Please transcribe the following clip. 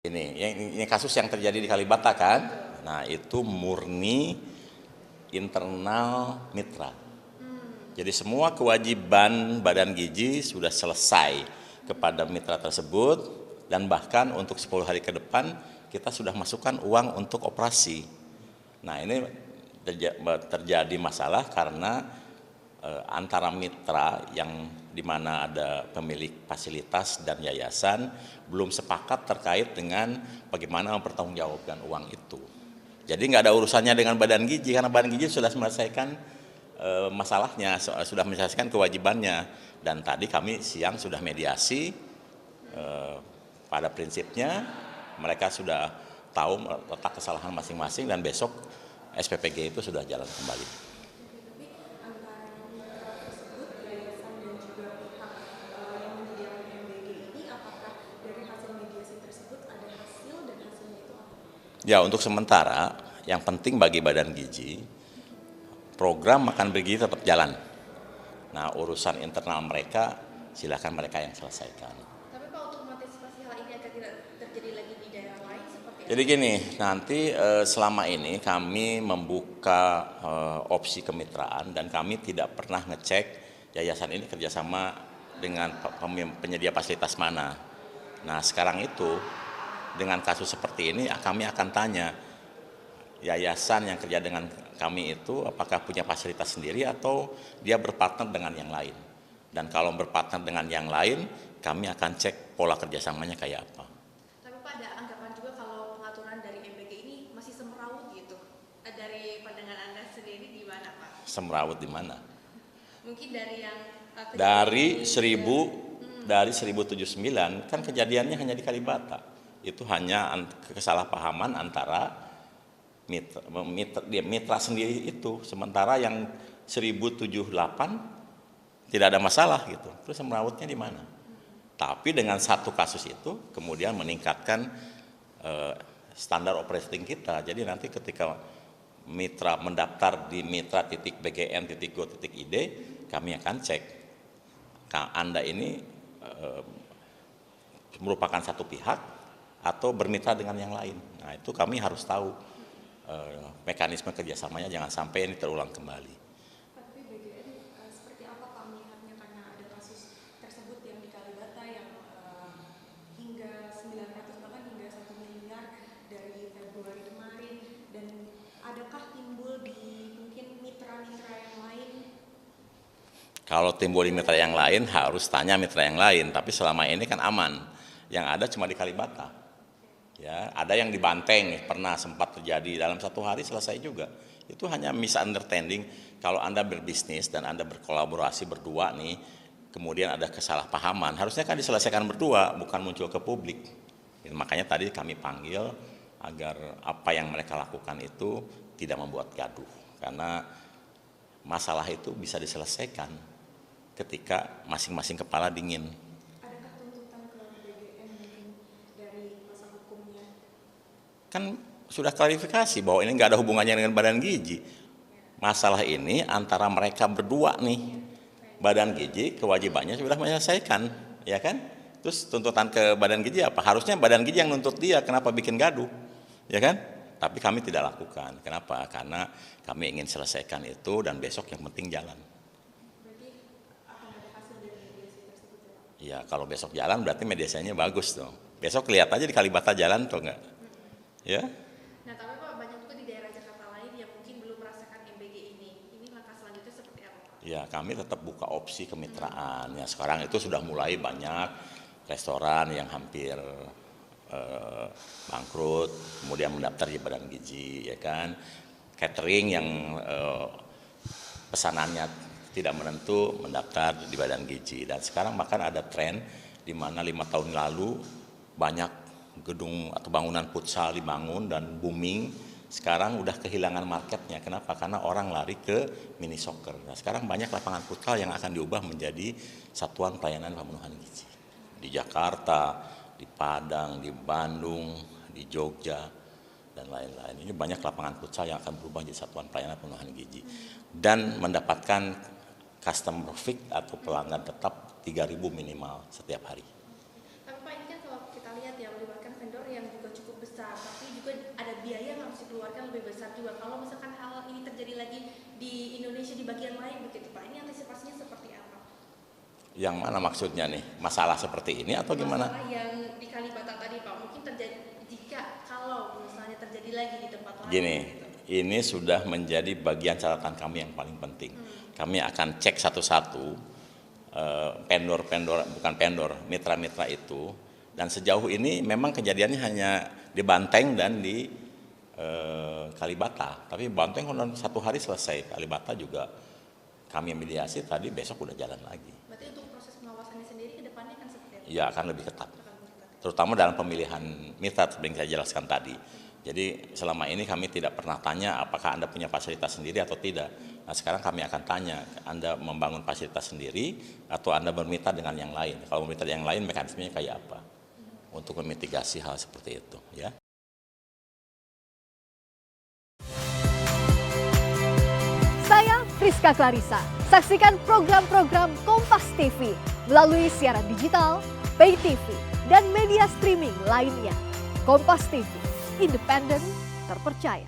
Ini kasus yang terjadi di Kalibata kan? Nah itu murni internal mitra. Jadi semua kewajiban Badan Gizi sudah selesai kepada mitra tersebut dan bahkan untuk 10 hari ke depan kita sudah masukkan uang untuk operasi. Nah ini terjadi masalah karena antara mitra yang di mana ada pemilik fasilitas dan yayasan belum sepakat terkait dengan bagaimana mempertanggungjawabkan uang itu. Jadi nggak ada urusannya dengan Badan Gizi karena Badan Gizi sudah menyelesaikan masalahnya, sudah menyelesaikan kewajibannya. Dan tadi kami siang sudah mediasi, pada prinsipnya mereka sudah tahu letak kesalahan masing-masing dan besok SPPG itu sudah jalan kembali. Ya untuk sementara yang penting bagi Badan Gizi program makan bergizi tetap jalan. Nah urusan internal mereka silakan mereka yang selesaikan. Tapi Pak untuk mengantisipasi hal ini agar tidak terjadi lagi di daerah lain seperti apa? Jadi gini, nanti selama ini kami membuka opsi kemitraan dan kami tidak pernah ngecek yayasan ini kerjasama dengan penyedia fasilitas mana. Nah sekarang itu dengan kasus seperti ini kami akan tanya yayasan yang kerja dengan kami itu apakah punya fasilitas sendiri atau dia berpartner dengan yang lain. Dan kalau berpartner dengan yang lain kami akan cek pola kerjasamanya kayak apa. Tapi Pak ada anggapan juga kalau pengaturan dari MBG ini masih semrawut gitu. Dari pandangan Anda sendiri gimana Pak? Semrawut di mana? Mungkin dari yang dari 1079 kan kejadiannya hanya di Kalibata. Itu hanya kesalahpahaman antara mitra sendiri itu. Sementara yang 1078 tidak ada masalah gitu. Terus semrawutnya di mana? Tapi dengan satu kasus itu kemudian meningkatkan standar operating kita. Jadi nanti ketika mitra mendaftar di mitra.bgn.go.id kami akan cek Anda ini merupakan satu pihak atau bermitra dengan yang lain. Nah itu kami harus tahu mekanisme kerjasamanya jangan sampai ini terulang kembali. Tapi BGN seperti apa Pak melihatnya karena ada kasus tersebut yang di Kalibata yang hingga 900 bahkan hingga 1 miliar dari Februari kemarin, dan adakah timbul di mungkin mitra-mitra yang lain? Kalau timbul di mitra yang lain harus tanya mitra yang lain, tapi selama ini kan aman. Yang ada cuma di Kalibata. Ya, ada yang di Banteng pernah sempat terjadi dalam 1 hari selesai juga. Itu hanya misunderstanding. Kalau Anda berbisnis dan Anda berkolaborasi berdua nih, kemudian ada kesalahpahaman, harusnya kan diselesaikan berdua, bukan muncul ke publik. Makanya tadi kami panggil agar apa yang mereka lakukan itu tidak membuat gaduh. Karena masalah itu bisa diselesaikan ketika masing-masing kepala dingin. Adakah tuntutan ke BGN mungkin dari kuasa hukumnya? Kan sudah klarifikasi bahwa ini nggak ada hubungannya dengan Badan Gizi. Masalah ini antara mereka berdua nih. Badan Gizi kewajibannya sudah menyelesaikan, ya kan? Terus tuntutan ke Badan Gizi apa? Harusnya Badan Gizi yang nuntut dia, kenapa bikin gaduh, ya kan? Tapi kami tidak lakukan. Kenapa? Karena kami ingin selesaikan itu dan besok yang penting jalan. Berarti akan ada hasil dari mediasi tersebut ya Pak? Ya kalau besok jalan berarti mediasinya bagus dong. Besok lihat aja di Kalibata jalan atau enggak. Ya. Nah tapi Pak banyak juga di daerah Jakarta lain yang mungkin belum merasakan MBG ini. Ini langkah selanjutnya seperti apa Pak? Ya kami tetap buka opsi kemitraan. Ya sekarang itu sudah mulai banyak restoran yang hampir bangkrut, kemudian mendaftar di Badan Gizi, ya kan. Catering yang pesanannya tidak menentu mendaftar di Badan Gizi. Dan sekarang bahkan ada tren di mana 5 tahun lalu banyak gedung atau bangunan futsal dibangun dan booming. Sekarang udah kehilangan marketnya. Kenapa? Karena orang lari ke mini soccer. Nah, sekarang banyak lapangan futsal yang akan diubah menjadi satuan pelayanan pemenuhan gizi. Di Jakarta, di Padang, di Bandung, di Jogja, dan lain-lain. Ini banyak lapangan futsal yang akan berubah menjadi satuan pelayanan pemenuhan gizi. Dan mendapatkan customer fix atau pelanggan tetap 3.000 minimal setiap hari. Tapi Pak ini kan kalau kita lihat ya melibatkan vendor yang harus dikeluarkan lebih besar juga. Kalau misalkan hal ini terjadi lagi di Indonesia di bagian lain begitu Pak, ini antisipasinya seperti apa? Yang mana maksudnya nih? Masalah seperti ini atau gimana? Masalah yang di Kalibata tadi Pak, mungkin terjadi jika kalau misalnya terjadi lagi di tempat lain. Gini, gitu. ini sudah menjadi bagian catatan kami yang paling penting. Kami akan cek satu-satu mitra-mitra itu, dan sejauh ini memang kejadiannya hanya di Banteng dan di Kalibata. Tapi Banteng kalau 1 hari selesai, Kalibata juga kami mediasi tadi, besok udah jalan lagi. Berarti untuk proses pengawasannya sendiri ke depannya akan seperti apa? Ya akan lebih ketat, terutama dalam pemilihan mitra seperti yang saya jelaskan tadi. Jadi selama ini kami tidak pernah tanya apakah Anda punya fasilitas sendiri atau tidak. Nah sekarang kami akan tanya, Anda membangun fasilitas sendiri atau Anda bermitra dengan yang lain. Kalau bermitra dengan yang lain, mekanismenya kayak apa? Untuk memitigasi hal seperti itu, ya. Saya Friska Clarissa. Saksikan program-program Kompas TV melalui siaran digital, pay TV, dan media streaming lainnya. Kompas TV, independen, terpercaya.